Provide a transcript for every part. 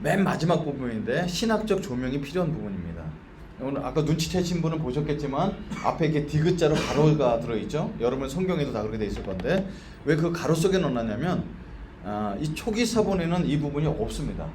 맨 마지막 부분인데 신학적 조명이 필요한 부분입니다. 오늘 아까 눈치채신 분은 보셨겠지만 앞에 이렇게 디귿자로 가로가 들어있죠. 여러분 성경에도 다 그렇게 돼 있을 건데 왜 그 가로 속에 넣어놨냐면 이 초기 사본에는 이 부분이 없습니다.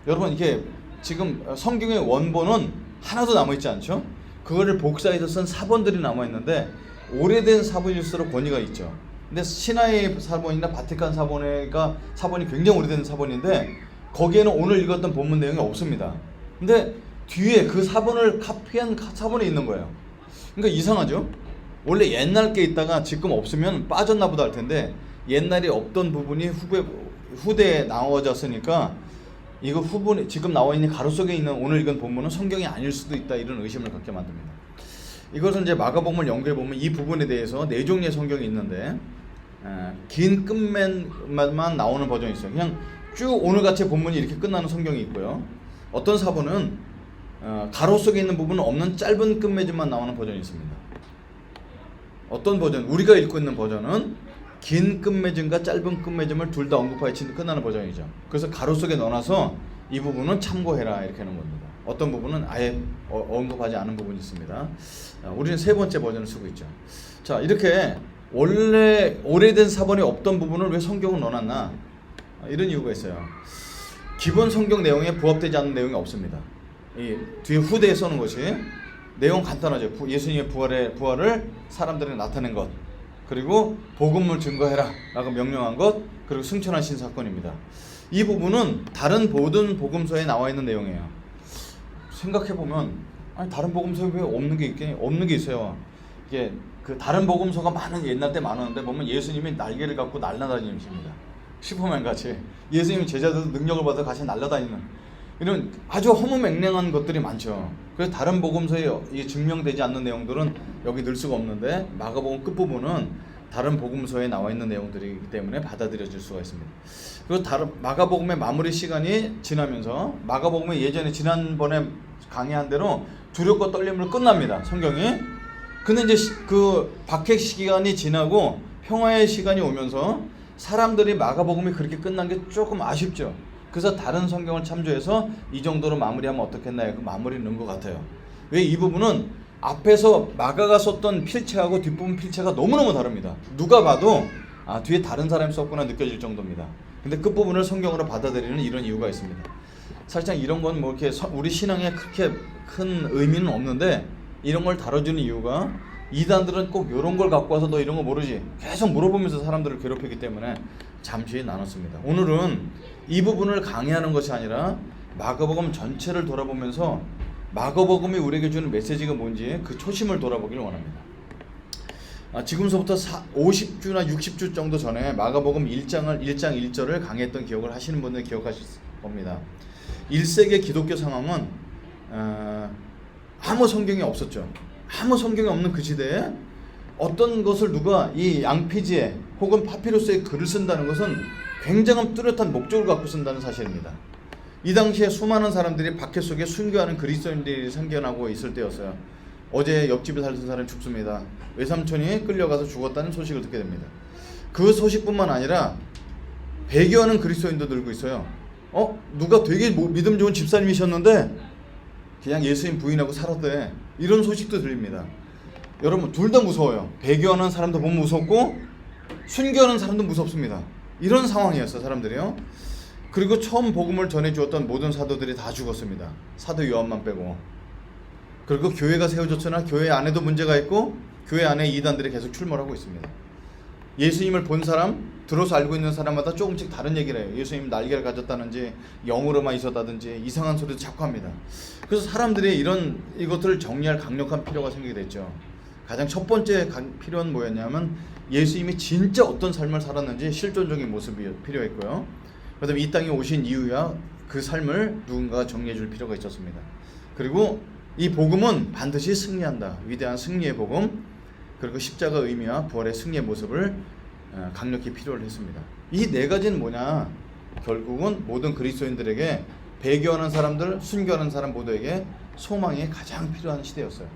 여러분 이게 지금 성경의 원본은 하나도 남아있지 않죠. 그거를 복사해서 쓴 사본들이 남아있는데 오래된 사본일수록 권위가 있죠. 근데 신하의 사본이나 바티칸 사본이 굉장히 오래된 사본인데 거기에는 오늘 읽었던 본문 내용이 없습니다. 근데 뒤에 그 사본을 카피한 사본이 있는 거예요. 그러니까 이상하죠. 원래 옛날 게 있다가 지금 없으면 빠졌나 보다 할 텐데 옛날에 없던 부분이 후대에 나와졌으니까 이거 후본에 지금 나와 있는 가로 속에 있는 오늘 읽은 본문은 성경이 아닐 수도 있다, 이런 의심을 갖게 만듭니다. 이것은 이제 마가복음을 연구해 보면 이 부분에 대해서 네 종류의 성경이 있는데 긴 끝맨만 나오는 버전이 있어요. 그냥 쭉 오늘같이 본문이 이렇게 끝나는 성경이 있고요. 어떤 사본은 가로 속에 있는 부분은 없는 짧은 끝맺음만 나오는 버전이 있습니다. 어떤 버전, 우리가 읽고 있는 버전은 긴 끝맺음과 짧은 끝맺음을 둘 다 언급하여 끝나는 버전이죠. 그래서 가로 속에 넣어놔서 이 부분은 참고해라 이렇게 하는 겁니다. 어떤 부분은 아예 언급하지 않은 부분이 있습니다. 우리는 세 번째 버전을 쓰고 있죠. 자, 이렇게 원래 오래된 사본이 없던 부분을 왜 성경을 넣어놨나, 이런 이유가 있어요. 기본 성경 내용에 부합되지 않는 내용이 없습니다. 이 뒤에 후대에 써는 것이 내용 간단하죠. 예수님의 부활을 사람들에게 나타낸 것, 그리고 복음을 증거해라 라고 명령한 것, 그리고 승천하신 사건입니다. 이 부분은 다른 모든 복음서에 나와 있는 내용이에요. 생각해보면 아니 다른 복음서에 왜 없는 게 있어요. 이게 그 다른 복음서가 옛날 때 많았는데 보면 예수님이 날개를 갖고 날아다니십니다. 슈퍼맨 같이 예수님 제자들도 능력을 받아 같이 날아다니는 이런 아주 허무맹랑한 것들이 많죠. 그래서 다른 복음서에 이게 증명되지 않는 내용들은 여기 넣을 수가 없는데 마가복음 끝부분은 다른 복음서에 나와 있는 내용들이기 때문에 받아들여질 수가 있습니다. 그리고 마가복음의 마무리 시간이 지나면서 마가복음의 예전에 지난번에 강의한 대로 두렵고 떨림으로 끝납니다. 성경이. 근데 이제 그 박해 시간이 지나고 평화의 시간이 오면서 사람들이 마가복음이 그렇게 끝난 게 조금 아쉽죠. 그래서 다른 성경을 참조해서 이 정도로 마무리하면 어떻겠나요? 그 마무리를 넣은 것 같아요. 왜 이 부분은 앞에서 마가가 썼던 필체하고 뒷부분 필체가 너무너무 다릅니다. 누가 봐도 뒤에 다른 사람이 썼구나 느껴질 정도입니다. 근데 끝부분을 성경으로 받아들이는 이런 이유가 있습니다. 사실상 이런 건 뭐 이렇게 우리 신앙에 그렇게 큰 의미는 없는데 이런 걸 다뤄주는 이유가 이단들은 꼭 이런 걸 갖고 와서 너 이런 거 모르지 계속 물어보면서 사람들을 괴롭히기 때문에 잠시 나눴습니다. 오늘은 이 부분을 강의하는 것이 아니라 마가복음 전체를 돌아보면서 마가복음이 우리에게 주는 메시지가 뭔지 그 초심을 돌아보기를 원합니다. 지금서부터 50주나 60주 정도 전에 마가복음 1장 1절을 강의했던 기억을 하시는 분들 기억하실 겁니다. 1세기 기독교 상황은 아무 성경이 없었죠. 아무 성경이 없는 그 시대에 어떤 것을 누가 이 양피지에 혹은 파피루스에 글을 쓴다는 것은 굉장한 뚜렷한 목적을 갖고 쓴다는 사실입니다. 이 당시에 수많은 사람들이 박해 속에 순교하는 그리스도인들이 생겨나고 있을 때였어요. 어제 옆집에 살던 사람이 죽습니다. 외삼촌이 끌려가서 죽었다는 소식을 듣게 됩니다. 그 소식뿐만 아니라 배교하는 그리스도인도 늘고 있어요. 누가 되게 믿음 좋은 집사님이셨는데 그냥 예수님 부인하고 살았대. 이런 소식도 들립니다. 여러분 둘 다 무서워요. 배교하는 사람도 보면 무섭고 순교하는 사람도 무섭습니다. 이런 상황이었어요, 사람들이요. 그리고 처음 복음을 전해주었던 모든 사도들이 다 죽었습니다. 사도 요한만 빼고. 그리고 교회가 세워졌으나 교회 안에도 문제가 있고 교회 안에 이단들이 계속 출몰하고 있습니다. 예수님을 본 사람, 들어서 알고 있는 사람마다 조금씩 다른 얘기를 해요. 예수님 날개를 가졌다든지 영으로만 있었다든지 이상한 소리도 자꾸 합니다. 그래서 사람들이 이것들을 정리할 강력한 필요가 생기게 됐죠. 가장 첫 번째 필요한 뭐였냐면 예수님이 진짜 어떤 삶을 살았는지 실존적인 모습이 필요했고요. 그 다음에 이 땅에 오신 이유야 그 삶을 누군가가 정리해 줄 필요가 있었습니다. 그리고 이 복음은 반드시 승리한다. 위대한 승리의 복음, 그리고 십자가 의미와 부활의 승리의 모습을 강력히 필요로 했습니다. 이 네 가지는 뭐냐? 결국은 모든 그리스도인들에게 배교하는 사람들, 순교하는 사람 모두에게 소망이 가장 필요한 시대였어요.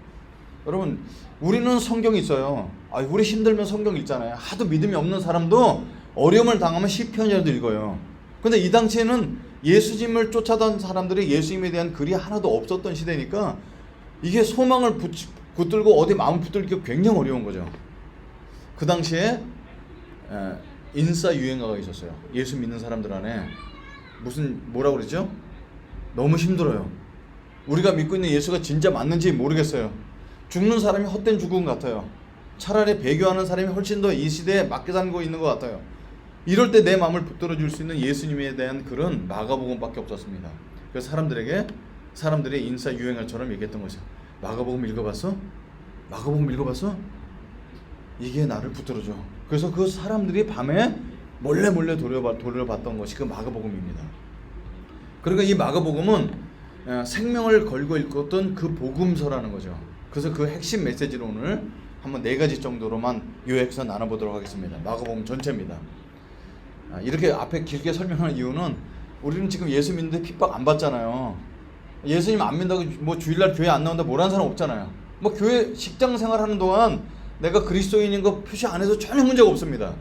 여러분, 우리는 성경이 있어요. 우리 힘들면 성경 읽잖아요. 하도 믿음이 없는 사람도 어려움을 당하면 시편이라도 읽어요. 근데 이 당시에는 예수님을 쫓아던 사람들이 예수님에 대한 글이 하나도 없었던 시대니까 이게 소망을 붙들고 어디 마음 붙들기가 굉장히 어려운 거죠. 그 당시에 인싸 유행가가 있었어요. 예수 믿는 사람들 안에 뭐라고 그러죠? 너무 힘들어요. 우리가 믿고 있는 예수가 진짜 맞는지 모르겠어요. 죽는 사람이 헛된 죽음 같아요. 차라리 배교하는 사람이 훨씬 더 이 시대에 맞게 살고 있는 것 같아요. 이럴 때 내 마음을 붙들어 줄 수 있는 예수님에 대한 글은 마가복음밖에 없었습니다. 그래서 사람들의 인싸 유행어처럼 얘기했던 거죠. 마가복음 읽어봤어? 마가복음 읽어봤어? 이게 나를 붙들어줘. 그래서 그 사람들이 밤에 몰래 돌려봤던 것이 그 마가복음입니다. 그러니까 이 마가복음은 생명을 걸고 읽었던 그 복음서라는 거죠. 그래서 그 핵심 메시지를 오늘 한번 4가지 정도로만 요약해서 나눠보도록 하겠습니다. 마가복음 전체입니다. 이렇게 앞에 길게 설명하는 이유는 우리는 지금 예수 믿는데 핍박 안 받잖아요. 예수님 안 믿는다고 뭐 주일날 교회 안 나온다 뭐라는 사람 없잖아요. 뭐 교회 직장 생활하는 동안 내가 그리스도인인 거 표시 안 해도 전혀 문제가 없습니다.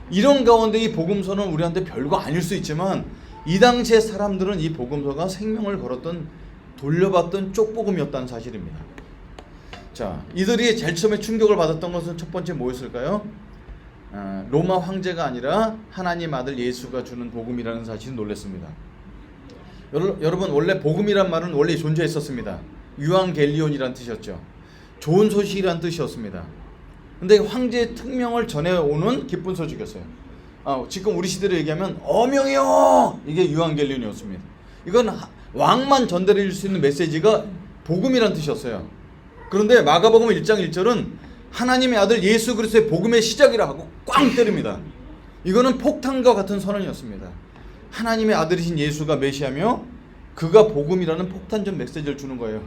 이런 가운데 이 복음서는 우리한테 별거 아닐 수 있지만 이 당시의 사람들은 이 복음서가 생명을 걸었던 돌려받던 쪽복음이었다는 사실입니다. 자, 이들이 제일 처음에 충격을 받았던 것은 첫 번째 뭐였을까요? 로마 황제가 아니라 하나님 아들 예수가 주는 복음이라는 사실을 놀랐습니다. 여러분 원래 복음이란 말은 원래 존재했었습니다. 유앙겔리온이란 뜻이었죠. 좋은 소식이란 뜻이었습니다. 근데 황제의 특명을 전해오는 기쁜 소식이었어요. 지금 우리 시대로 얘기하면 어명이요! 이게 유앙겔리온이었습니다. 이건 왕만 전달해 줄 수 있는 메시지가 복음이란 뜻이었어요. 그런데 마가복음 1장 1절은 하나님의 아들 예수 그리스도의 복음의 시작이라 하고 꽝 때립니다. 이거는 폭탄과 같은 선언이었습니다. 하나님의 아들이신 예수가 메시아며 그가 복음이라는 폭탄적 메시지를 주는 거예요.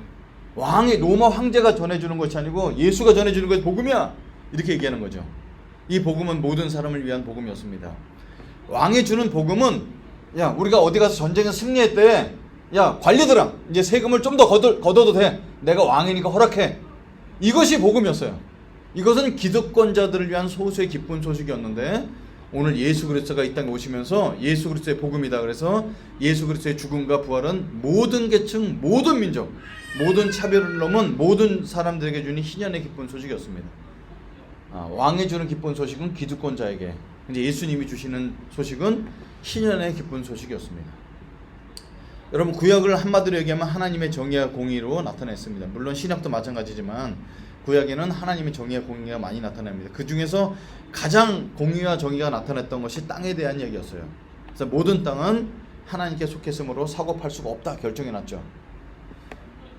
왕이 로마 황제가 전해주는 것이 아니고 예수가 전해주는 것이 복음이야. 이렇게 얘기하는 거죠. 이 복음은 모든 사람을 위한 복음이었습니다. 왕이 주는 복음은 야 우리가 어디 가서 전쟁에 승리했대. 야 관리들아 이제 세금을 좀 더 걷어도 돼. 내가 왕이니까 허락해. 이것이 복음이었어요. 이것은 기득권자들을 위한 소수의 기쁜 소식이었는데 오늘 예수 그리스도가 이 땅에 오시면서 예수 그리스도의 복음이다. 그래서 예수 그리스도의 죽음과 부활은 모든 계층, 모든 민족, 모든 차별을 넘은 모든 사람들에게 주는 희년의 기쁜 소식이었습니다. 왕이 주는 기쁜 소식은 기득권자에게, 이제 예수님이 주시는 소식은 희년의 기쁜 소식이었습니다. 여러분 구약을 한마디로 얘기하면 하나님의 정의와 공의로 나타냈습니다. 물론 신약도 마찬가지지만 구약에는 하나님의 정의와 공의가 많이 나타납니다. 그 중에서 가장 공의와 정의가 나타났던 것이 땅에 대한 이야기였어요. 그래서 모든 땅은 하나님께 속했으므로 사고 팔 수가 없다 결정해놨죠.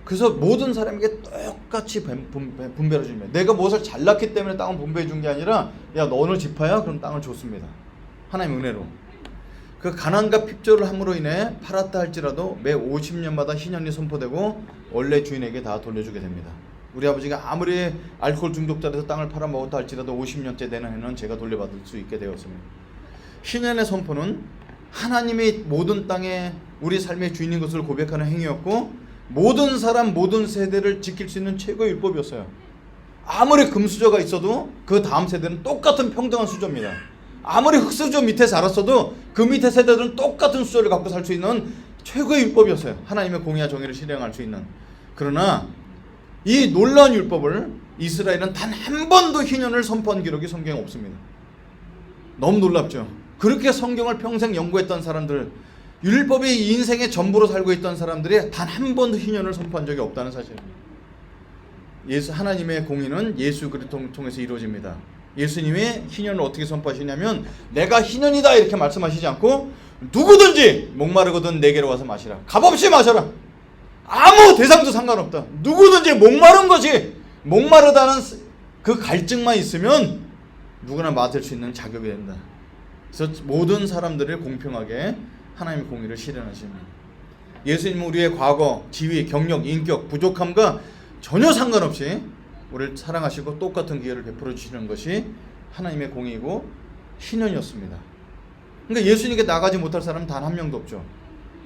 그래서 모든 사람에게 똑같이 분배해 줍니다. 내가 무엇을 잘났기 때문에 땅을 분배해 준 게 아니라 야 너 오늘 지파야? 그럼 땅을 줬습니다. 하나님의 은혜로. 그 가난과 핍조를 함으로 인해 팔았다 할지라도 매 50년마다 희년이 선포되고 원래 주인에게 다 돌려주게 됩니다. 우리 아버지가 아무리 알코올 중독자라서 땅을 팔아먹었다 할지라도 50년째 되는 해는 제가 돌려받을 수 있게 되었습니다. 희년의 선포는 하나님이 모든 땅에 우리 삶의 주인인 것을 고백하는 행위였고 모든 사람 모든 세대를 지킬 수 있는 최고의 율법이었어요. 아무리 금수저가 있어도 그 다음 세대는 똑같은 평등한 수저입니다. 아무리 흙수저 밑에 살았어도 그 밑에 세대들은 똑같은 수저를 갖고 살 수 있는 최고의 율법이었어요. 하나님의 공의와 정의를 실행할 수 있는. 그러나 이 놀라운 율법을 이스라엘은 단 한 번도 희년을 선포한 기록이 성경에 없습니다. 너무 놀랍죠. 그렇게 성경을 평생 연구했던 사람들, 율법이 인생의 전부로 살고 있던 사람들이 단 한 번도 희년을 선포한 적이 없다는 사실입니다. 하나님의 공의는 예수 그리스도를 통해서 이루어집니다. 예수님이 희년을 어떻게 선포하시냐면 내가 희년이다 이렇게 말씀하시지 않고 누구든지 목마르거든 내게로 와서 마시라. 값없이 마셔라. 아무 대상도 상관없다. 누구든지 목마른 것이 목마르다는 그 갈증만 있으면 누구나 맡을 수 있는 자격이 된다. 그래서 모든 사람들을 공평하게 하나님의 공의를 실현하십니다. 예수님은 우리의 과거, 지위, 경력, 인격, 부족함과 전혀 상관없이 우리를 사랑하시고 똑같은 기회를 베풀어 주시는 것이 하나님의 공의이고 희년이었습니다. 그러니까 예수님께 나가지 못할 사람은 단 한 명도 없죠.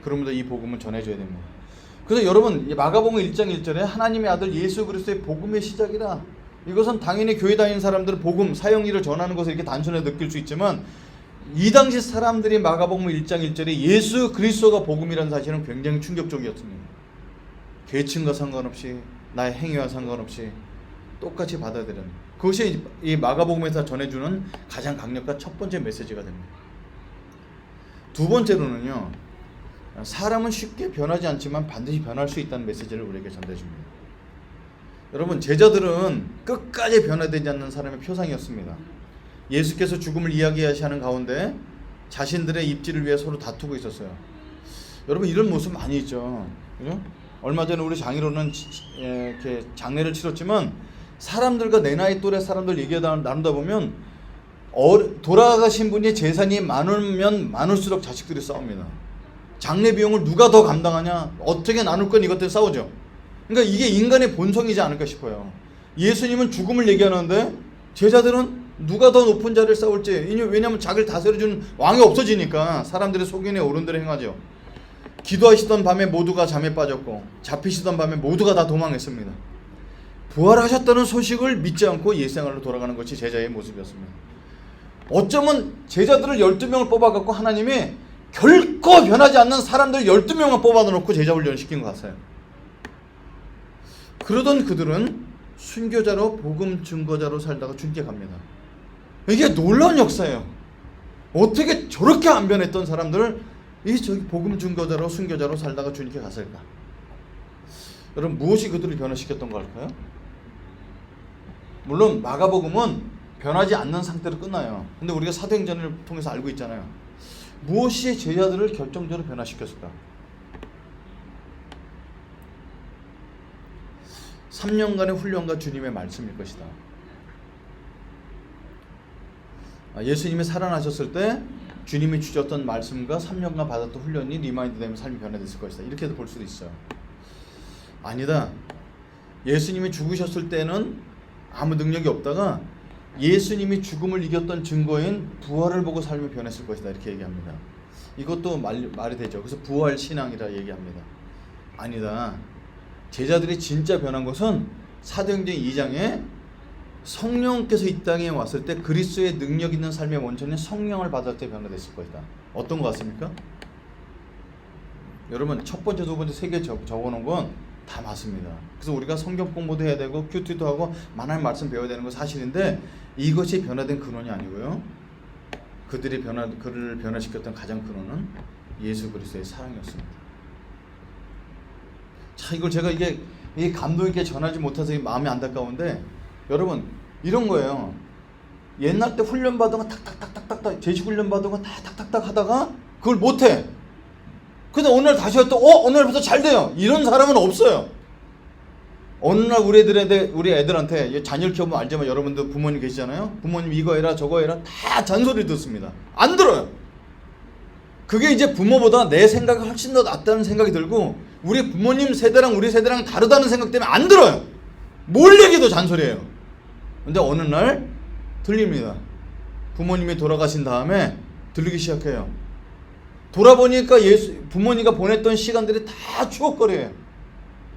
그러므로 이 복음을 전해줘야 됩니다. 그래서 여러분 마가복음 1장 1절에 하나님의 아들 예수 그리스도의 복음의 시작이다. 이것은 당연히 교회 다니는 사람들은 복음, 사형리를 전하는 것을 이렇게 단순히 느낄 수 있지만 이 당시 사람들이 마가복음 1장 1절에 예수 그리스도가 복음이라는 사실은 굉장히 충격적이었습니다. 계층과 상관없이 나의 행위와 상관없이 똑같이 받아들이는, 그것이 이 마가복음에서 전해주는 가장 강력한 첫 번째 메시지가 됩니다. 두 번째로는요, 사람은 쉽게 변하지 않지만 반드시 변할 수 있다는 메시지를 우리에게 전해줍니다. 여러분, 제자들은 끝까지 변화되지 않는 사람의 표상이었습니다. 예수께서 죽음을 이야기하시는 가운데 자신들의 입지를 위해 서로 다투고 있었어요. 여러분, 이런 모습 많이 있죠. 그죠? 얼마 전에 우리 장인어른은 이렇게 장례를 치렀지만 사람들과 내 나이 또래 사람들 얘기 나누다 보면 돌아가신 분이 재산이 많으면 많을수록 자식들이 싸웁니다. 장례 비용을 누가 더 감당하냐, 어떻게 나눌 건 이것들 싸우죠. 그러니까 이게 인간의 본성이지 않을까 싶어요. 예수님은 죽음을 얘기하는데 제자들은 누가 더 높은 자리를 싸울지, 왜냐하면 자기를 다스려주는 왕이 없어지니까 사람들의 속인에 어른들의 행하죠. 기도하시던 밤에 모두가 잠에 빠졌고 잡히시던 밤에 모두가 다 도망했습니다. 부활하셨다는 소식을 믿지 않고 옛생활로 돌아가는 것이 제자의 모습이었습니다. 어쩌면 제자들을 12명을 뽑아갖고 하나님이 결코 변하지 않는 사람들 12명을 뽑아놓고 제자 훈련을 시킨 것 같아요. 그러던 그들은 순교자로 복음 증거자로 살다가 주님께 갑니다. 이게 놀라운 역사예요. 어떻게 저렇게 안 변했던 사람들을 저기 복음 증거자로 순교자로 살다가 주님께 갔을까? 여러분, 무엇이 그들을 변화시켰던 걸까요? 물론 마가복음은 변하지 않는 상태로 끝나요. 근데 우리가 사도행전을 통해서 알고 있잖아요. 무엇이 제자들을 결정적으로 변화시켰을까? 3년간의 훈련과 주님의 말씀일 것이다. 예수님이 살아나셨을 때 주님이 주셨던 말씀과 3년간 받았던 훈련이 리마인드 되면 삶이 변화됐을 것이다. 이렇게도 볼 수도 있어요. 아니다. 예수님이 죽으셨을 때는 아무 능력이 없다가 예수님이 죽음을 이겼던 증거인 부활을 보고 삶이 변했을 것이다. 이렇게 얘기합니다. 이것도 말이 되죠. 그래서 부활 신앙이라 얘기합니다. 아니다. 제자들이 진짜 변한 것은 사도행전 2장에 성령께서 이 땅에 왔을 때 그리스도의 능력 있는 삶의 원천인 성령을 받을 때 변화됐을 것이다. 어떤 것 같습니까? 여러분, 첫 번째, 두 번째, 세 개 적어놓은 건 다 맞습니다. 그래서 우리가 성경 공부도 해야 되고 큐티도 하고 만화의 말씀 배워야 되는 건 사실인데 이것이 변화된 근원이 아니고요. 그를 변화시켰던 가장 근원은 예수 그리스도의 사랑이었습니다. 자, 이걸 제가 이게 감동 있게 전하지 못해서 마음이 안타까운데, 여러분, 이런 거예요. 옛날 때 훈련 받은 거 탁탁탁탁탁, 제식 훈련 받은 거 다 탁탁탁 하다가 그걸 못해. 근데 어느 날 다시 또 오늘부터 잘 돼요. 이런 사람은 없어요. 어느 날 우리 애들한테 자녀를 키워보면 알지만 여러분들 부모님 계시잖아요. 부모님 이거 해라 저거 해라 다 잔소리 듣습니다. 안 들어요. 그게 이제 부모보다 내 생각이 훨씬 더 낫다는 생각이 들고 우리 부모님 세대랑 우리 세대랑 다르다는 생각 때문에 안 들어요. 뭘 얘기도 잔소리예요. 근데 어느 날 들립니다. 부모님이 돌아가신 다음에 들리기 시작해요. 돌아보니까 부모님과 보냈던 시간들이 다 추억거려요.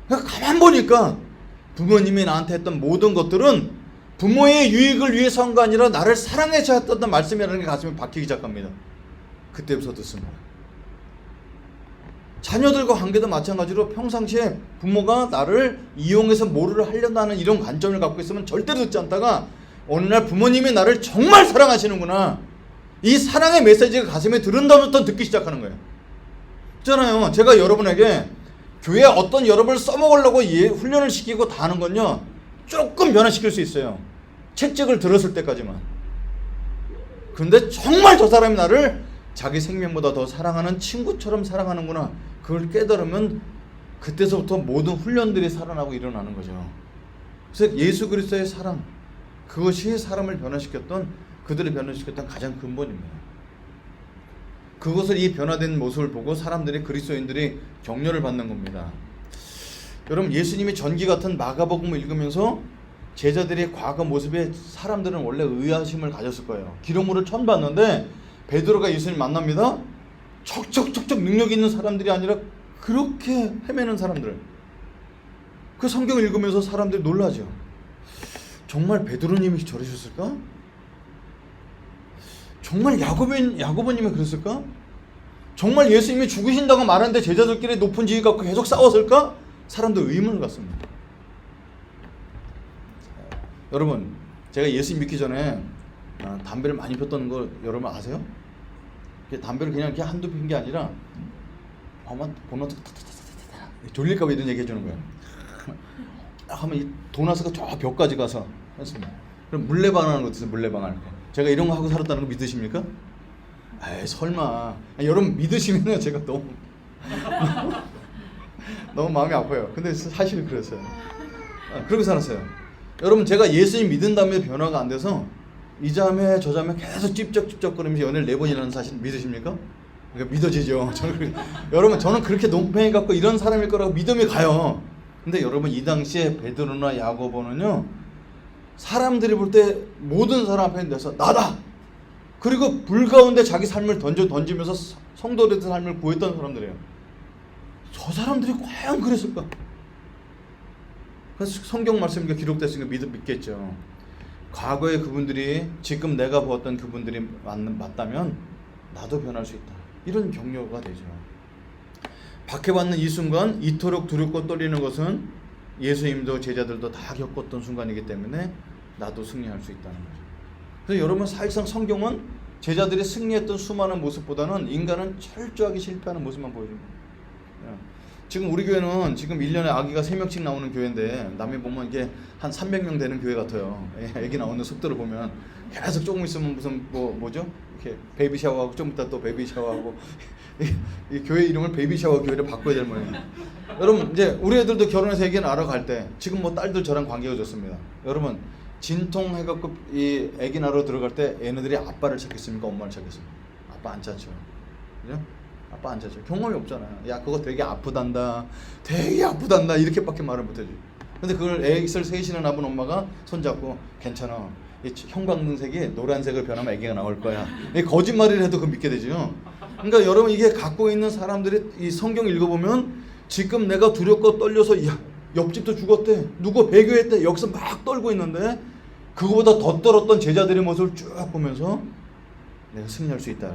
그러니까 가만 보니까 부모님이 나한테 했던 모든 것들은 부모의 유익을 위해서 한 거 아니라 나를 사랑해서 했던 말씀이라는 게 가슴에 박히기 시작합니다. 그때부터 듣습니다. 자녀들과 관계도 마찬가지로 평상시에 부모가 나를 이용해서 뭐를 하려고 하는 이런 관점을 갖고 있으면 절대로 듣지 않다가 어느 날 부모님이 나를 정말 사랑하시는구나, 이 사랑의 메시지가 가슴에 들은다부터 듣기 시작하는 거예요. 있잖아요. 제가 여러분에게 교회 어떤 여러분을 써먹으려고 훈련을 시키고 다 하는 건요, 조금 변화시킬 수 있어요. 책찍을 들었을 때까지만. 근데 정말 저 사람이 나를 자기 생명보다 더 사랑하는 친구처럼 사랑하는구나, 그걸 깨달으면 그때서부터 모든 훈련들이 살아나고 일어나는 거죠. 그래서 예수 그리스도의 사랑, 그것이 사람을 변화시켰던, 그들을 변화시켰던 가장 근본입니다. 그것을, 이 변화된 모습을 보고 사람들이, 그리스도인들이 격려를 받는 겁니다. 여러분, 예수님이 전기 같은 마가복음을 읽으면서 제자들의 과거 모습에 사람들은 원래 의아심을 가졌을 거예요. 기름물을 처음 봤는데 베드로가 예수님 만납니다. 척척척척 능력 있는 사람들이 아니라 그렇게 헤매는 사람들. 그 성경을 읽으면서 사람들이 놀라죠. 정말 베드로님이 저러셨을까? 정말 야고보님이 그랬을까? 정말 예수님이 죽으신다고 말하는데 제자들끼리 높은 지위 갖고 계속 싸웠을까? 사람들 의문을 갖습니다. 여러분, 제가 예수님 믿기 전에 담배를 많이 폈던 거 여러분 아세요? 담배를 그냥 이렇게 한두 핀 게 아니라 아마 보너스 졸릴까 봐 이런 얘기 해주는 거예요. 하면 이 도나스가 저 벽까지 가서 했습니다. 그럼 물레방아하는 거 어떠세요? 물레방아. 제가 이런 거 하고 살았다는 거 믿으십니까? 에이 설마. 여러분 믿으시면 제가 너무 마음이 아파요. 근데 사실 그랬어요. 그렇게 살았어요. 여러분 제가 예수님 믿은 다음에 변화가 안 돼서 이 자매 저 자매 계속 찝쩍찝쩍거리면서 연애를 4번이라는 사실 믿으십니까? 그러니까 믿어지죠. 여러분 저는 그렇게 논팽이 갖고 이런 사람일 거라고 믿음이 가요. 근데 여러분 이 당시에 베드로나 야고보는요, 사람들이 볼 때 모든 사람 앞에 내서 나다. 그리고 불 가운데 자기 삶을 던지면서 성도들의 삶을 구했던 사람들이에요. 저 사람들이 과연 그랬을까? 그래서 성경 말씀이 기록됐으니까 믿겠죠. 과거에 그분들이 지금 내가 보았던 그분들이 맞다면 나도 변할 수 있다. 이런 격려가 되죠. 박해받는 이 순간 이토록 두렵고 떨리는 것은 예수님도 제자들도 다 겪었던 순간이기 때문에 나도 승리할 수 있다는 거죠. 그래서 여러분 사실상 성경은 제자들이 승리했던 수많은 모습보다는 인간은 철저하게 실패하는 모습만 보여줍니다. 지금 우리 교회는 지금 1년에 아기가 3명씩 나오는 교회인데 남이 보면 이게 한 300명 되는 교회 같아요. 아기 나오는 속도를 보면 계속 조금 있으면 무슨 뭐죠? 이렇게 베이비 샤워하고 좀 이따 또 베이비 샤워하고 이 교회 이름을 베이비 샤워 교회를 바꿔야 될 모양이에요. 여러분 이제 우리 애들도 결혼해서 애기 낳으러 갈 때 지금 뭐 딸들 저랑 관계가 좋습니다. 여러분 진통해갖고 이 애기 낳으러 들어갈 때 얘네들이 아빠를 찾겠습니까? 엄마를 찾겠습니까? 아빠 안 찾죠. 그죠? 아빠 안 찾죠. 경험이 없잖아요. 야 그거 되게 아프단다. 되게 아프단다. 이렇게밖에 말을 못해줘. 근데 그걸 애기를 셋이나 낳은 엄마가 손잡고 괜찮아. 이 형광등색이 노란색을 변하면 애기가 나올 거야. 거짓말을 해도 그 믿게 되죠. 그러니까 여러분 이게 갖고 있는 사람들이 이 성경 읽어보면 지금 내가 두렵고 떨려서 야 옆집도 죽었대. 누구 배교했대. 여기서 막 떨고 있는데 그거보다 더 떨었던 제자들의 모습을 쭉 보면서 내가 승리할 수 있다.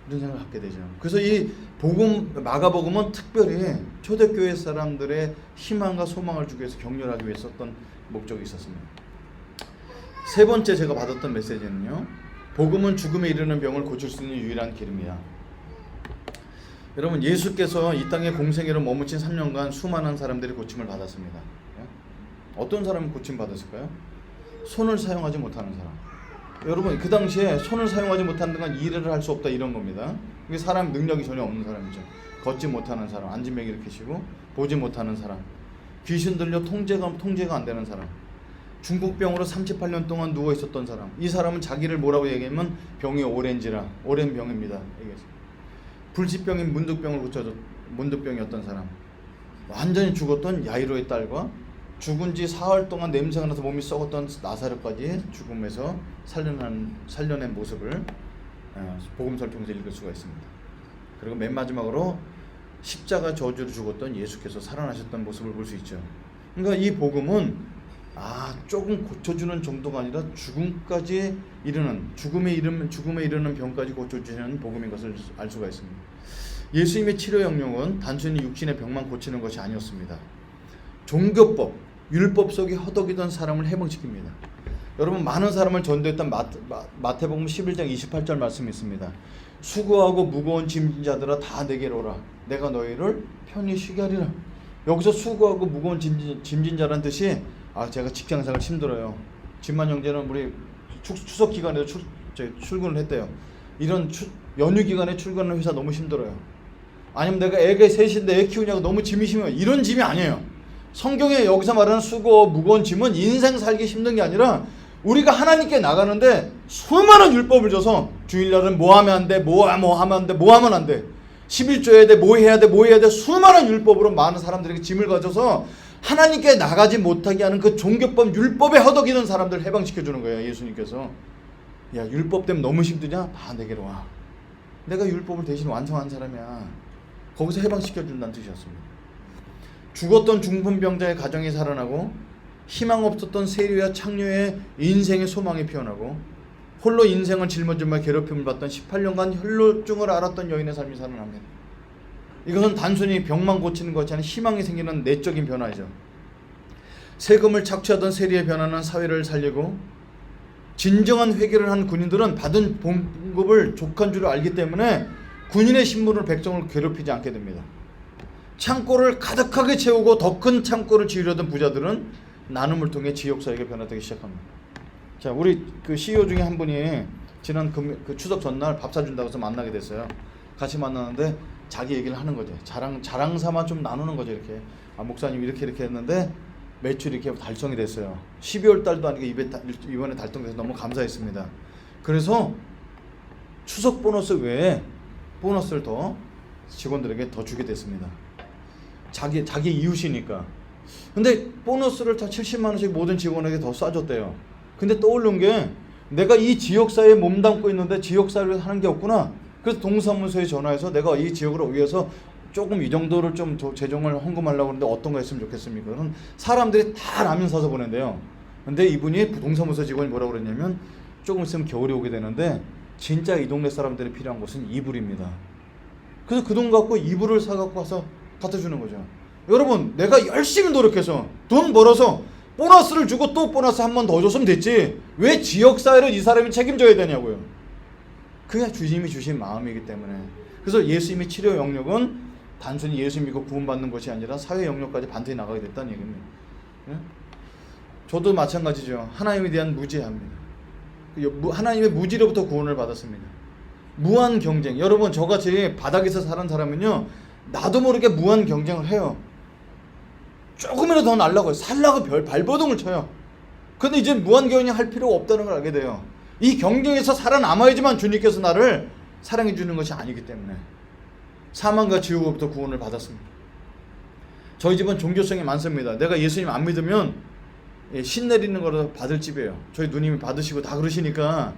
이런 생각을 갖게 되죠. 그래서 이 마가복음은 특별히 초대교회 사람들의 희망과 소망을 주기 위해서 격려하기 위해서 썼던 목적이 있었습니다. 세 번째 제가 받았던 메시지는요, 복음은 죽음에 이르는 병을 고칠 수 있는 유일한 길입니다. 여러분 예수께서 이 땅에 공생애로 머무친 3년간 수많은 사람들이 고침을 받았습니다. 어떤 사람이 고침 받았을까요? 손을 사용하지 못하는 사람. 여러분 그 당시에 손을 사용하지 못하는 동안 일을 할 수 없다 이런 겁니다. 이게 사람 능력이 전혀 없는 사람이죠. 걷지 못하는 사람, 앉은 뱅이를 계시고 보지 못하는 사람, 귀신 들려 통제가 안 되는 사람, 중국병으로 38년 동안 누워 있었던 사람. 이 사람은 자기를 뭐라고 얘기하면 병이 오랜 병입니다. 불치병인 문득병이었던 사람, 완전히 죽었던 야이로의 딸과 죽은 지 사흘 동안 냄새가 나서 몸이 썩었던 나사로까지 죽음에서 살려낸 모습을 복음서를 통해서 읽을 수가 있습니다. 그리고 맨 마지막으로 십자가 저주로 죽었던 예수께서 살아나셨던 모습을 볼 수 있죠. 그러니까 이 복음은 조금 고쳐주는 정도가 아니라 죽음에 이르는 병까지 고쳐주는 복음인 것을 알 수가 있습니다. 예수님의 치료 영역은 단순히 육신의 병만 고치는 것이 아니었습니다. 종교법, 율법 속에 허덕이던 사람을 해방시킵니다. 여러분 많은 사람을 전도했던 마태복음 11장 28절 말씀이 있습니다. 수고하고 무거운 짐진 자들아 다 내게로 오라. 내가 너희를 편히 쉬게 하리라. 여기서 수고하고 무거운 짐진 자라는 뜻이 제가 직장생활 힘들어요. 진만 형제는 우리 추석 기간에도 출근을 했대요. 이런 연휴 기간에 출근하는 회사 너무 힘들어요. 아니면 내가 애가 셋인데 애 키우냐고 너무 짐이 심해요. 이런 짐이 아니에요. 성경에 여기서 말하는 수고 무거운 짐은 인생 살기 힘든 게 아니라 우리가 하나님께 나가는데 수많은 율법을 줘서 주일날은 뭐 하면 안 돼, 뭐 하면 안 돼, 뭐 하면 안 돼, 11조 해야 돼, 뭐 해야 돼 수많은 율법으로 많은 사람들에게 짐을 가져서 하나님께 나가지 못하게 하는 그 종교법 율법에 허덕이는 사람들을 해방시켜주는 거예요. 예수님께서 야 율법 때문에 너무 힘드냐? 다 내게로 와. 내가 율법을 대신 완성한 사람이야. 거기서 해방시켜준다는 뜻이었습니다. 죽었던 중풍병자의 가정이 살아나고 희망 없었던 세리와 창녀의 인생의 소망이 피어나고 홀로 인생을 짊어지며 괴롭힘을 받던 18년간 혈루증을 앓았던 여인의 삶이 살아납니다. 이것은 단순히 병만 고치는 것이 아니라 희망이 생기는 내적인 변화이죠. 세금을 착취하던 세리의 변화는 사회를 살리고, 진정한 회개를 한 군인들은 받은 봉급을 족한 줄 알기 때문에 군인의 신분으로 백성을 괴롭히지 않게 됩니다. 창고를 가득하게 채우고 더 큰 창고를 지으려던 부자들은 나눔을 통해 지역사회가 변화되기 시작합니다. 자, 우리 그 CEO 중에 한 분이 지난 그 추석 전날 밥 사준다고 해서 만나게 됐어요. 같이 만나는데 자기 얘기를 하는 거죠. 자랑 삼아 좀 나누는 거죠. 이렇게, 아, 목사님 이렇게 했는데 매출이 이렇게 달성이 됐어요. 12월 달도 아니고 이번에 달성돼서 너무 감사했습니다. 그래서 추석 보너스 외에 보너스를 더 직원들에게 더 주게 됐습니다. 자기 이웃이니까. 근데 보너스를 다 70만 원씩 모든 직원에게 더 쏴줬대요. 근데 떠오른 게, 내가 이 지역사회에 몸담고 있는데 지역사회를 하는 게 없구나. 그래서 동사무소에 전화해서 내가 이 지역을 위해서 조금 이 정도를 좀 재정을 헌금하려고 하는데 어떤 거 했으면 좋겠습니까? 그럼 사람들이 다 라면 사서 보낸대요. 근데 이분이 동사무소 직원이 뭐라고 그랬냐면, 조금 있으면 겨울이 오게 되는데 진짜 이 동네 사람들이 필요한 것은 이불입니다. 그래서 그 돈 갖고 이불을 사갖고 와서 갖다 주는 거죠. 여러분, 내가 열심히 노력해서 돈 벌어서 보너스를 주고 또 보너스 한 번 더 줬으면 됐지, 왜 지역사회를 이 사람이 책임져야 되냐고요. 그게 주님이 주신 마음이기 때문에. 그래서 예수님의 치료 영역은 단순히 예수 믿고 구원받는 것이 아니라 사회 영역까지 반드시 나가게 됐다는 얘기입니다. 예? 저도 마찬가지죠. 하나님에 대한 무지합니다. 하나님의 무지로부터 구원을 받았습니다. 무한 경쟁. 여러분, 저같이 바닥에서 사는 사람은요, 나도 모르게 무한 경쟁을 해요. 조금이라도 더 날라고, 살라고 발버둥을 쳐요. 근데 이제 무한 경쟁 할 필요가 없다는 걸 알게 돼요. 이 경쟁에서 살아남아야지만 주님께서 나를 사랑해 주는 것이 아니기 때문에. 사망과 지옥으로부터 구원을 받았습니다. 저희 집은 종교성이 많습니다. 내가 예수님 안 믿으면 신 내리는 거라도 받을 집이에요. 저희 누님이 받으시고 다 그러시니까.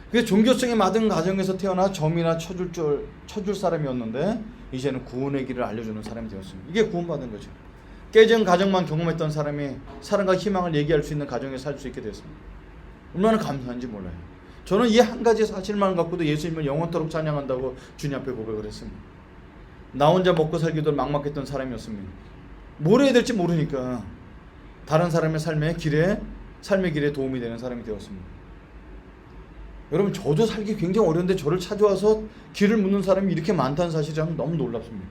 그래서 종교성이 많은 가정에서 태어나 점이나 쳐줄 사람이었는데 이제는 구원의 길을 알려주는 사람이 되었습니다. 이게 구원받은 거죠. 깨진 가정만 경험했던 사람이 사랑과 희망을 얘기할 수 있는 가정에 살 수 있게 됐습니다. 얼마나 감사한지 몰라요. 저는 이 한 가지 사실만 갖고도 예수님을 영원토록 찬양한다고 주님 앞에 고백을 했습니다. 나 혼자 먹고 살기도 막막했던 사람이었습니다. 뭘 해야 될지 모르니까 다른 사람의 삶의 길에 도움이 되는 사람이 되었습니다. 여러분, 저도 살기 굉장히 어려운데 저를 찾아와서 길을 묻는 사람이 이렇게 많다는 사실이 너무 놀랍습니다.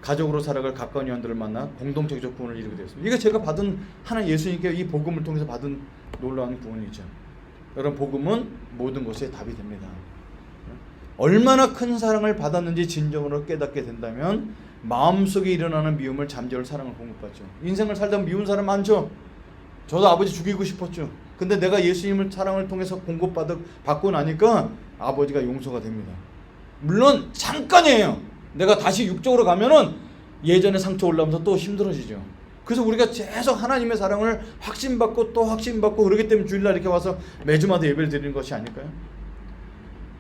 가족으로 살아갈 가까운 연들을 만나 공동체적 구원을 이루게 되었습니다. 이게 제가 받은 하나님 예수님께 이 복음을 통해서 받은 놀라운 구원이죠. 여러분, 복음은 모든 것에 답이 됩니다. 얼마나 큰 사랑을 받았는지 진정으로 깨닫게 된다면 마음속에 일어나는 미움을 잠재울 사랑을 공급받죠. 인생을 살다 미운 사람 많죠. 저도 아버지 죽이고 싶었죠. 근데 내가 예수님을 사랑을 통해서 공급받고 나니까 아버지가 용서가 됩니다. 물론 잠깐이에요. 내가 다시 육적으로 가면은 예전에 상처 올라오면서 또 힘들어지죠. 그래서 우리가 계속 하나님의 사랑을 확신받고 또 확신받고 그러기 때문에 주일날 이렇게 와서 매주마다 예배를 드리는 것이 아닐까요?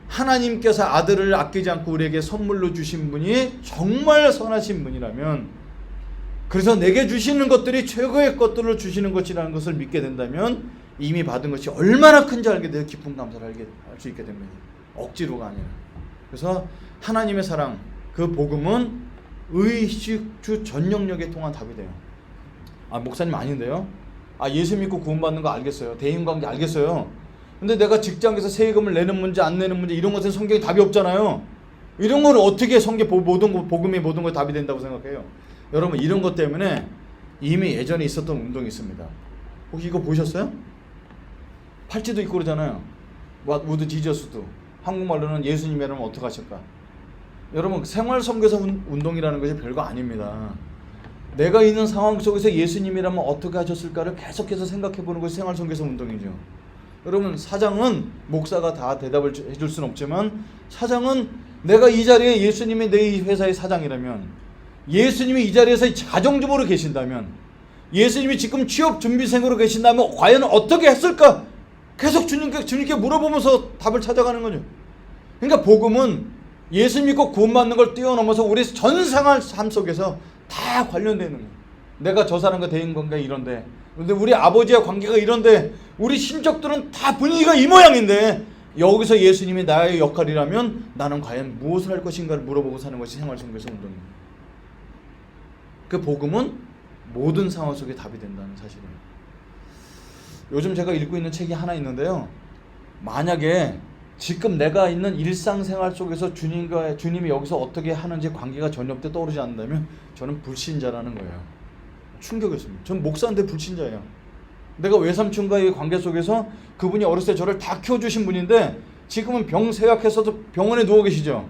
하나님께서 아들을 아끼지 않고 우리에게 선물로 주신 분이 정말 선하신 분이라면, 그래서 내게 주시는 것들이 최고의 것들을 주시는 것이라는 것을 믿게 된다면 이미 받은 것이 얼마나 큰지 알게 돼서 기쁜 감사를 할 수 있게 됩니다. 억지로가 아니라. 그래서 하나님의 사랑, 그 복음은 의식주 전영역에 통한 답이 돼요. 아, 목사님 아닌데요? 아, 예수 믿고 구원받는 거 알겠어요. 대인관계 알겠어요. 근데 내가 직장에서 세금을 내는 문제 안 내는 문제 이런 것은 성경에 답이 없잖아요. 이런 걸 어떻게 복음이 모든 걸 답이 된다고 생각해요? 여러분, 이런 것 때문에 이미 예전에 있었던 운동이 있습니다. 혹시 이거 보셨어요? 팔찌도 있고 그러잖아요. 우드 지저스도. 한국말로는 예수님이라면 어떻게 하실까? 여러분, 생활선교사 운동이라는 것이 별거 아닙니다. 내가 있는 상황 속에서 예수님이라면 어떻게 하셨을까를 계속해서 생각해보는 것이 생활선교사 운동이죠. 여러분, 사장은 목사가 다 대답을 해줄 수는 없지만, 사장은 내가 이 자리에 예수님이 내 회사의 사장이라면, 예수님이 이 자리에서 가정주부로 계신다면, 예수님이 지금 취업 준비생으로 계신다면 과연 어떻게 했을까? 계속 주님께 물어보면서 답을 찾아가는 거죠. 그러니까 복음은 예수 믿고 구원받는 걸 뛰어넘어서 우리 전 생활 삶 속에서 다 관련되는 거예요. 내가 저 사람과 대인 관계가 이런데, 근데 우리 아버지와 관계가 이런데, 우리 친척들은 다 분위기가 이 모양인데, 여기서 예수님이 나의 역할이라면 나는 과연 무엇을 할 것인가를 물어보고 사는 것이 생활선교사 운동입니다. 그 복음은 모든 상황 속에 답이 된다는 사실입니다. 요즘 제가 읽고 있는 책이 하나 있는데요, 만약에 지금 내가 있는 일상생활 속에서 주님이 여기서 어떻게 하는지 관계가 전혀 떠오르지 않는다면 저는 불신자라는 거예요. 충격이었습니다. 전 목사인데 불신자예요. 내가 외삼촌과의 관계 속에서 그분이 어렸을 때 저를 다 키워주신 분인데 지금은 병세약해서도 병원에 누워 계시죠.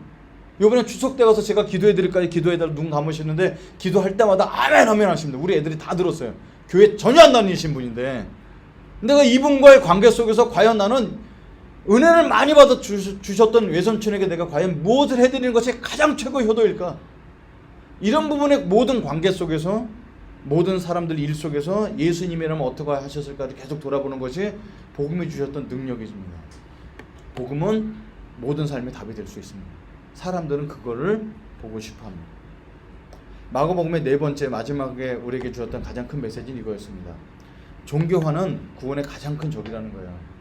이번에 추석 때 가서 제가 기도해드릴까요? 기도해달라고 눈 감으시는데 기도할 때마다 아멘 아멘 하십니다. 우리 애들이 다 들었어요. 교회 전혀 안 다니신 분인데 내가 이분과의 관계 속에서 과연 나는 은혜를 많이 받아 주셨던 외삼촌에게 내가 과연 무엇을 해드리는 것이 가장 최고의 효도일까? 이런 부분의 모든 관계 속에서, 모든 사람들 일 속에서 예수님이라면 어떻게 하셨을까를 계속 돌아보는 것이 복음이 주셨던 능력입니다. 복음은 모든 삶의 답이 될 수 있습니다. 사람들은 그거를 보고 싶어합니다. 마가복음의 네 번째 마지막에 우리에게 주었던 가장 큰 메시지는 이거였습니다. 종교화는 구원의 가장 큰 적이라는 거예요.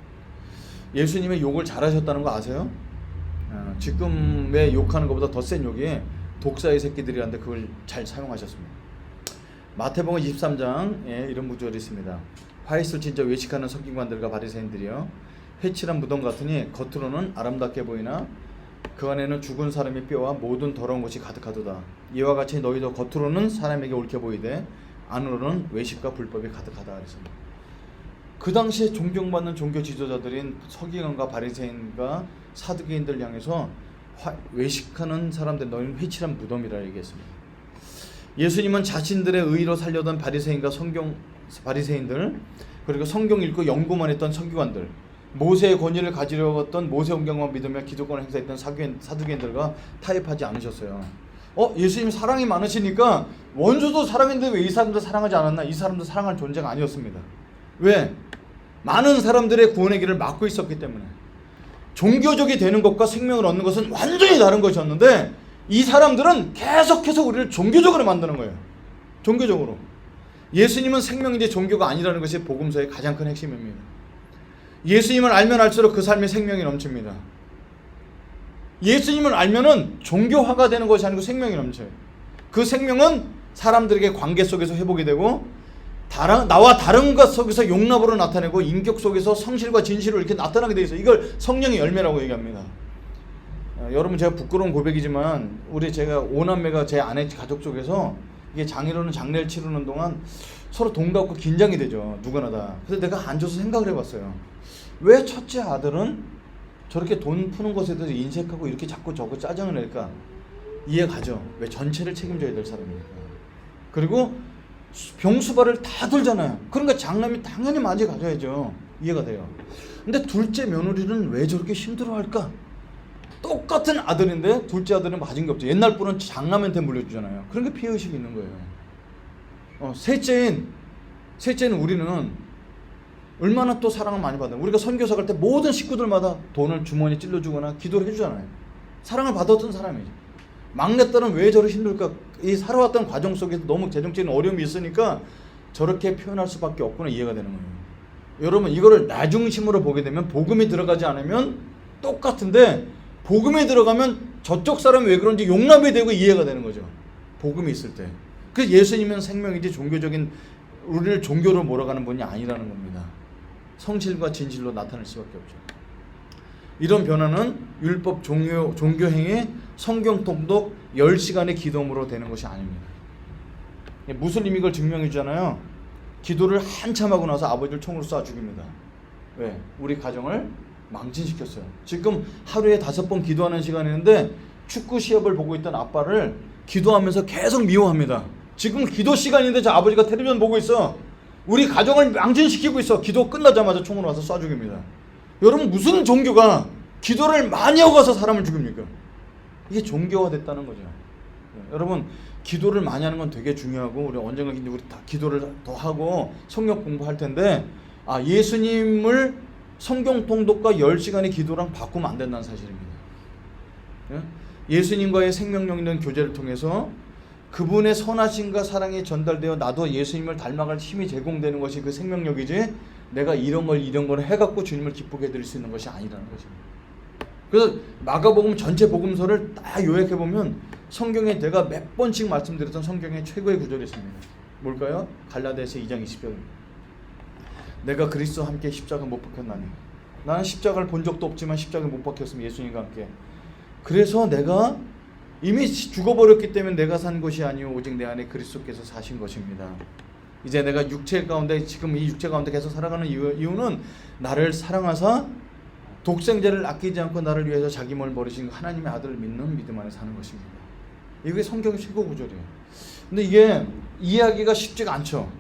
예수님의 욕을 잘하셨다는 거 아세요? 지금의 욕하는 것보다 더 센 욕이 독사의 새끼들이라는데 그걸 잘 사용하셨습니다. 마태복음 23장에 이런 구절이 있습니다. 화이슬 진짜 외식하는 서기관들과 바리새인들이여, 회칠한 무덤 같으니 겉으로는 아름답게 보이나 그 안에는 죽은 사람의 뼈와 모든 더러운 것이 가득하도다. 이와 같이 너희도 겉으로는 사람에게 옳게 보이되 안으로는 외식과 불법이 가득하다 그랬습니다. 그 당시에 존경받는 종교 지도자들인 서기관과 바리새인과 사두개인들 향해서 외식하는 사람들, 너희는 회칠한 무덤이라 얘기했습니다. 예수님은 자신들의 의로 살려던 바리새인들, 그리고 성경 읽고 연구만 했던 서기관들, 모세의 권위를 가지려고 했던 모세온경만 믿으며 기득권을 행사했던 사두개인들과 타협하지 않으셨어요. 예수님 사랑이 많으시니까 원수도 사랑했는데 왜 이 사람들 사랑하지 않았나? 이 사람들 사랑할 존재가 아니었습니다. 왜? 많은 사람들의 구원의 길을 막고 있었기 때문에. 종교적이 되는 것과 생명을 얻는 것은 완전히 다른 것이었는데 이 사람들은 계속해서 우리를 종교적으로 만드는 거예요. 종교적으로. 예수님은 생명인데 종교가 아니라는 것이 복음서의 가장 큰 핵심입니다. 예수님을 알면 알수록 그 삶에 생명이 넘칩니다. 예수님을 알면은 종교화가 되는 것이 아니고 생명이 넘쳐요. 그 생명은 사람들에게 관계 속에서 회복이 되고 나와 다른 것 속에서 용납으로 나타내고 인격 속에서 성실과 진실로 이렇게 나타나게 돼 있어요. 이걸 성령의 열매라고 얘기합니다. 여러분, 제가 부끄러운 고백이지만 제가 5남매가 제 아내 가족 쪽에서 이게 장인어른 장례를 치르는 동안 서로 동갑고 긴장이 되죠. 누구나 다. 그래서 내가 앉아서 생각을 해봤어요. 왜 첫째 아들은 저렇게 돈 푸는 것에 대해서 인색하고 이렇게 자꾸 저거 짜증을 낼까? 이해가죠. 왜 전체를 책임져야 될 사람이니까. 그리고 병수발을 다 들잖아요. 그러니까 장남이 당연히 많이 가져야죠. 이해가 돼요. 근데 둘째 며느리는 왜 저렇게 힘들어할까? 똑같은 아들인데 둘째 아들은 맞은 게 없죠. 옛날 분은 장남한테 물려주잖아요. 그런 게 피해의식이 있는 거예요. 셋째인 우리는 얼마나 또 사랑을 많이 받아요. 우리가 선교사 갈 때 모든 식구들마다 돈을 주머니에 찔러주거나 기도를 해주잖아요. 사랑을 받았던 사람이죠. 막내딸은 왜 저렇게 힘들까? 이 살아왔던 과정 속에서 너무 재정적인 어려움이 있으니까 저렇게 표현할 수밖에 없구나, 이해가 되는 거예요. 여러분, 이거를 나 중심으로 보게 되면 복음이 들어가지 않으면 똑같은데 복음이 들어가면 저쪽 사람이 왜 그런지 용납이 되고 이해가 되는 거죠. 복음이 있을 때. 그래서 예수님은 생명이지 우리를 종교로 몰아가는 분이 아니라는 겁니다. 성실과 진실로 나타날 수밖에 없죠. 이런 변화는 율법, 종교행위, 성경 통독, 10시간의 기도으로 되는 것이 아닙니다. 무슬림이 이걸 증명해 주잖아요. 기도를 한참 하고 나서 아버지를 총으로 쏴 죽입니다. 왜? 우리 가정을 망신시켰어요. 지금 하루에 5번 기도하는 시간이었는데 축구 시합을 보고 있던 아빠를 기도하면서 계속 미워합니다. 지금 기도 시간인데 저 아버지가 텔레비전 보고 있어. 우리 가정을 망신시키고 있어. 기도 끝나자마자 총으로 와서 쏴 죽입니다. 여러분, 무슨 종교가 기도를 많이 하고 가서 사람을 죽입니까? 이게 종교화됐다는 거죠. 여러분, 기도를 많이 하는 건 되게 중요하고 우리 언젠가 우리 다 기도를 더 하고 성경 공부할 텐데 예수님을 성경 통독과 10시간의 기도랑 바꾸면 안 된다는 사실입니다. 예수님과의 생명력 있는 교제를 통해서 그분의 선하심과 사랑이 전달되어 나도 예수님을 닮아갈 힘이 제공되는 것이 그 생명력이지, 내가 이런 걸 해갖고 주님을 기쁘게 해드릴 수 있는 것이 아니라는 것입니다. 그래서 마가복음 전체 복음서를 딱 요약해보면 성경에 내가 몇 번씩 말씀드렸던 성경의 최고의 구절이 있습니다. 뭘까요? 갈라디아서 2장 20절. 내가 그리스도와 함께 십자가 못 박혔나니. 나는 십자가를 본 적도 없지만 십자가에 못 박혔으면 예수님과 함께. 그래서 내가 이미 죽어버렸기 때문에 내가 산 것이 아니오 오직 내 안에 그리스도께서 사신 것입니다. 이제 내가 육체 가운데, 지금 이 육체 가운데 계속 살아가는 이유는 나를 사랑하사 독생자를 아끼지 않고 나를 위해서 자기 몸을 버리신 하나님의 아들을 믿는 믿음 안에 사는 것입니다. 이게 성경의 최고 구절이에요. 근데 이게 이해하기가 쉽지가 않죠.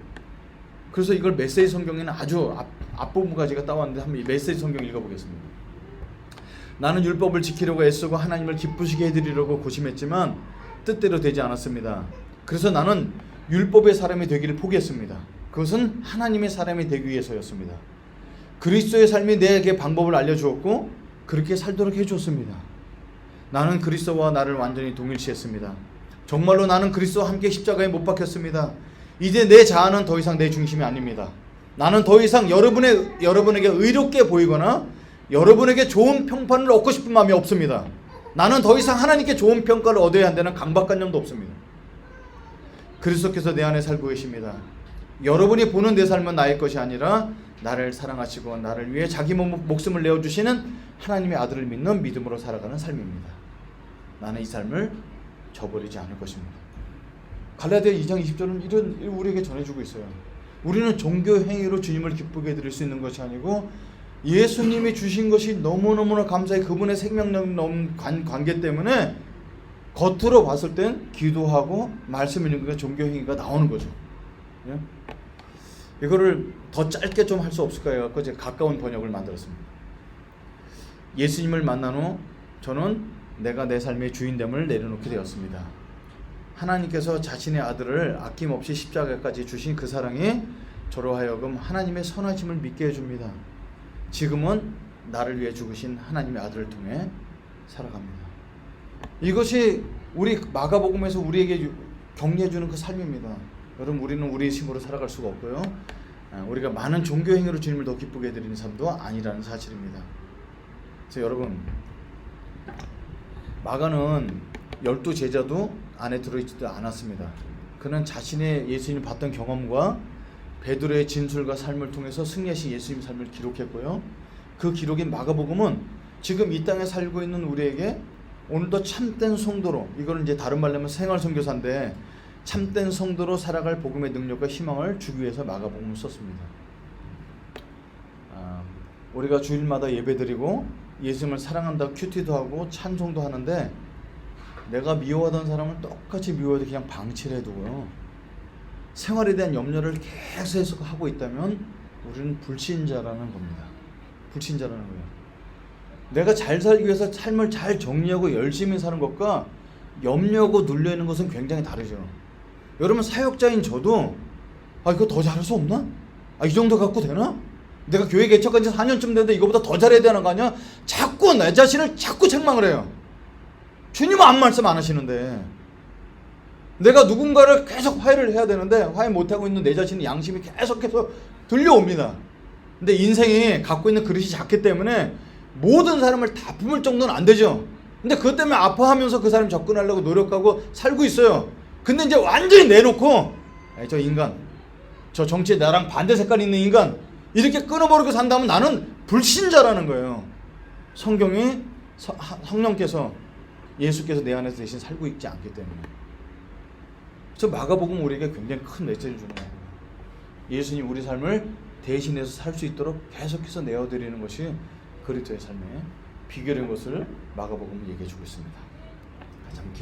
그래서 이걸 메시지 성경에는 아주 앞부분까지가 따왔는데 한번 이 메시지 성경 읽어보겠습니다. 나는 율법을 지키려고 애쓰고 하나님을 기쁘시게 해드리려고 고심했지만 뜻대로 되지 않았습니다. 그래서 나는 율법의 사람이 되기를 포기했습니다. 그것은 하나님의 사람이 되기 위해서였습니다. 그리스도의 삶이 내게 방법을 알려주었고 그렇게 살도록 해주었습니다. 나는 그리스도와 나를 완전히 동일시했습니다. 정말로 나는 그리스도와 함께 십자가에 못 박혔습니다. 이제 내 자아는 더 이상 내 중심이 아닙니다. 나는 더 이상 여러분에게 의롭게 보이거나 여러분에게 좋은 평판을 얻고 싶은 마음이 없습니다. 나는 더 이상 하나님께 좋은 평가를 얻어야 한다는 강박관념도 없습니다. 그리스도께서 내 안에 살고 계십니다. 여러분이 보는 내 삶은 나의 것이 아니라 나를 사랑하시고 나를 위해 자기 목숨을 내어주시는 하나님의 아들을 믿는 믿음으로 살아가는 삶입니다. 나는 이 삶을 저버리지 않을 것입니다. 갈라디아 2장 20절은 이런 우리에게 전해주고 있어요. 우리는 종교 행위로 주님을 기쁘게 해드릴 수 있는 것이 아니고 예수님이 주신 것이 너무너무나 감사해 그분의 생명력 넘는 관계 때문에 겉으로 봤을 땐 기도하고 말씀 읽는 게 종교 행위가 나오는 거죠. 예? 이거를 더 짧게 좀 할 수 없을까 해서 제가 가까운 번역을 만들었습니다. 예수님을 만난 후 저는 내가 내 삶의 주인됨을 내려놓게 되었습니다. 하나님께서 자신의 아들을 아낌없이 십자가까지 주신 그 사랑이 저로 하여금 하나님의 선하심을 믿게 해줍니다. 지금은 나를 위해 죽으신 하나님의 아들을 통해 살아갑니다. 이것이 우리 마가복음에서 우리에게 격려해주는 그 삶입니다. 여러분, 우리는 우리의 힘으로 살아갈 수가 없고요. 우리가 많은 종교 행위로 주님을 더 기쁘게 해드리는 삶도 아니라는 사실입니다. 그래서 여러분, 마가는 12제자도 안에 들어있지도 않았습니다. 그는 자신의 예수님을 봤던 경험과 베드로의 진술과 삶을 통해서 승리하신 예수님 삶을 기록했고요. 그 기록인 마가복음은 지금 이 땅에 살고 있는 우리에게 오늘도 참된 성도로, 이거는 이제 다른 말로 하면 생활 선교사인데 참된 성도로 살아갈 복음의 능력과 희망을 주기 위해서 마가복음을 썼습니다. 우리가 주일마다 예배드리고 예수님을 사랑한다고 큐티도 하고 찬송도 하는데 내가 미워하던 사람을 똑같이 미워해도 그냥 방치를 해두고요. 생활에 대한 염려를 계속 하고 있다면 우리는 불신자라는 겁니다. 불신자라는 거예요. 내가 잘 살기 위해서 삶을 잘 정리하고 열심히 사는 것과 염려하고 눌려있는 것은 굉장히 다르죠. 여러분, 사역자인 저도 이거 더 잘할 수 없나? 이 정도 갖고 되나? 내가 교회 개척한 지 4년쯤 됐는데 이거보다 더 잘해야 되는 거 아니야? 자꾸 내 자신을 자꾸 책망을 해요. 주님은 아무 말씀 안 하시는데 내가 누군가를 계속 화해를 해야 되는데 화해 못하고 있는 내 자신의 양심이 계속해서 들려옵니다. 근데 인생이 갖고 있는 그릇이 작기 때문에 모든 사람을 다 품을 정도는 안 되죠. 근데 그것 때문에 아파하면서 그 사람 접근하려고 노력하고 살고 있어요. 근데 이제 완전히 내놓고 저 인간, 저 정치에 나랑 반대 색깔 있는 인간 이렇게 끊어버리고 산다면 나는 불신자라는 거예요. 성경이 성령께서 예수께서 내 안에서 대신 살고 있지 않기 때문에. 그래서 마가복음 우리에게 굉장히 큰 메시지를 주는 거예요. 예수님 우리 삶을 대신해서 살 수 있도록 계속해서 내어드리는 것이 그리스도의 삶의 비결인 것을 마가복음은 얘기해 주고 있습니다.